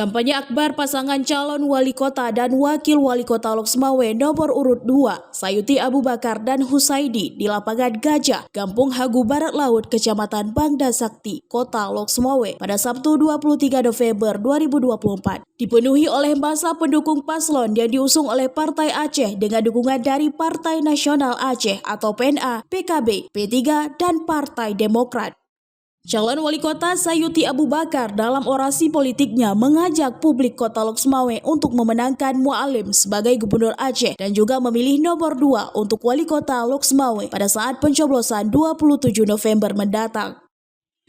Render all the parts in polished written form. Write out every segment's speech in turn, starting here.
Kampanye akbar pasangan calon wali kota dan wakil wali kota Loksmawe nomor urut 2, Sayuti Abu Bakar dan Husaidi di lapangan Gajah, Kampung Hagu Barat Laut, Kecamatan Bangda Sakti, Kota Loksmawe pada Sabtu 23 November 2024. Dipenuhi oleh massa pendukung paslon yang diusung oleh Partai Aceh dengan dukungan dari Partai Nasional Aceh atau PNA, PKB, P3, dan Partai Demokrat. Calon wali kota Sayuti Abu Bakar dalam orasi politiknya mengajak publik kota Loksmawe untuk memenangkan Mualim sebagai gubernur Aceh dan juga memilih nomor 2 untuk wali kota Loksmawe pada saat pencoblosan 27 November mendatang.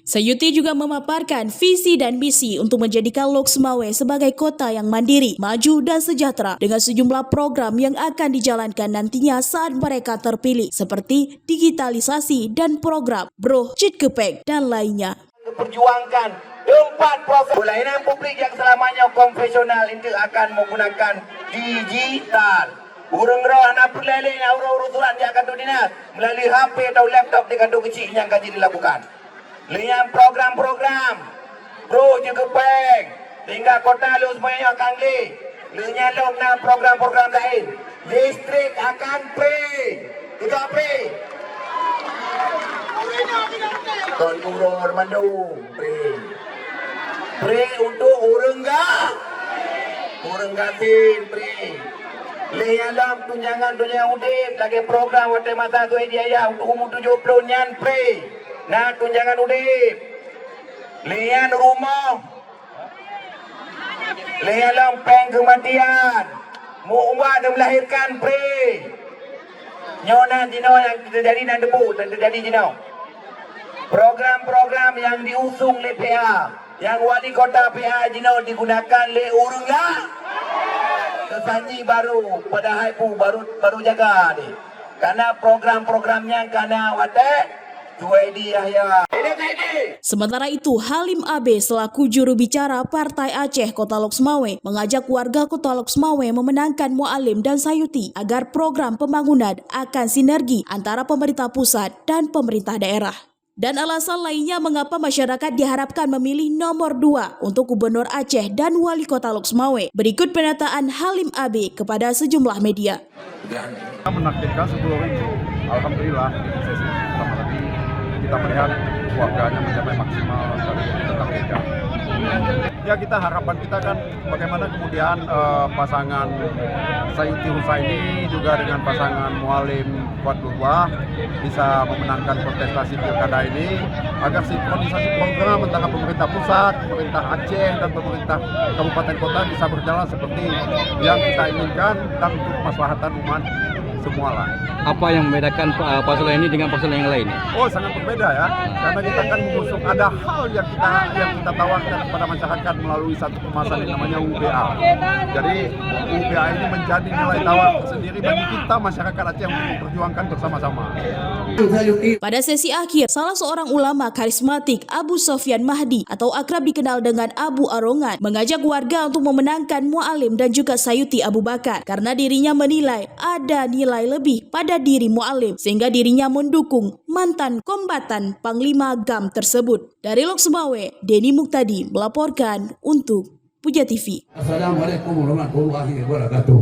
Sayuti juga memaparkan visi dan misi untuk menjadikan Loksmawe sebagai kota yang mandiri, maju dan sejahtera dengan sejumlah program yang akan dijalankan nantinya saat mereka terpilih seperti digitalisasi dan program Bro Cit Kepeng dan lainnya. Perjuangkan 4 program pelayanan publik yang selamanya konvensional itu akan menggunakan digital. Burung roh anak perleleng urus surat dia akan dinas melalui HP atau laptop dengan kecil yang akan dilakukan. Lihat program-program Bro Cit Kepeng tinggal kota lu semuanya akan lihat long program-program lain. Listrik akan free. Juga free. Konturor Bandung free untuk urang gatin free. Lihat long tunjangan udip lagi program wate mata tu dia untuk umur 70 nyan free. Nah, tunjangan udip. Lihat rumah. Lihat lompeng kematian. Mu'wah dan melahirkan free. Nyona jino yang terjadi dan debu dan terjadi jino. Program-program yang diusung oleh PA, yang wali kota PA jino digunakan oleh urungga. Kesanji baru pada haipu baru jaga ni. Karena program-programnya karena wate Sementara itu, Halim AB selaku juru bicara Partai Aceh Kota Loksmawe mengajak warga Kota Loksmawe memenangkan Mualim dan Sayuti agar program pembangunan akan sinergi antara pemerintah pusat dan pemerintah daerah. Dan alasan lainnya mengapa masyarakat diharapkan memilih nomor 2 untuk Gubernur Aceh dan Wali Kota Loksmawe. Berikut pernyataan Halim AB kepada sejumlah media. Kita menargetkan 10.000. Alhamdulillah, sesi pertama tadi kita melihat warganya mencapai maksimal dari tentang meja. Ya, kita harapan kita kan bagaimana kemudian pasangan Sayuti Husaini juga dengan pasangan Mualim Kuat Lurwah bisa memenangkan kontestasi pilkada ini agar sinkronisasi program antara pemerintah pusat, pemerintah Aceh dan pemerintah kabupaten kota bisa berjalan seperti yang kita inginkan dan untuk kemaslahatan umat semualah. Apa yang membedakan paslon ini dengan paslon yang lain? Oh, sangat berbeda ya, karena kita kan mengusung ada hal yang kita tawarkan kepada masyarakat melalui satu kemasan yang namanya UBA. Jadi UBA ini menjadi nilai tawar sendiri bagi kita masyarakat Aceh yang memperjuangkan bersama-sama. Pada sesi akhir, salah seorang ulama karismatik Abu Sofyan Mahdi atau akrab dikenal dengan Abu Arongan mengajak warga untuk memenangkan Mualim dan juga Sayuti Abu Bakar karena dirinya menilai ada nilai lebih pada diri Mualim sehingga dirinya mendukung mantan kombatan Panglima GAM tersebut. Dari Loksmawe, Denny Muktadi melaporkan untuk Puja TV. Assalamualaikum warahmatullahi wabarakatuh.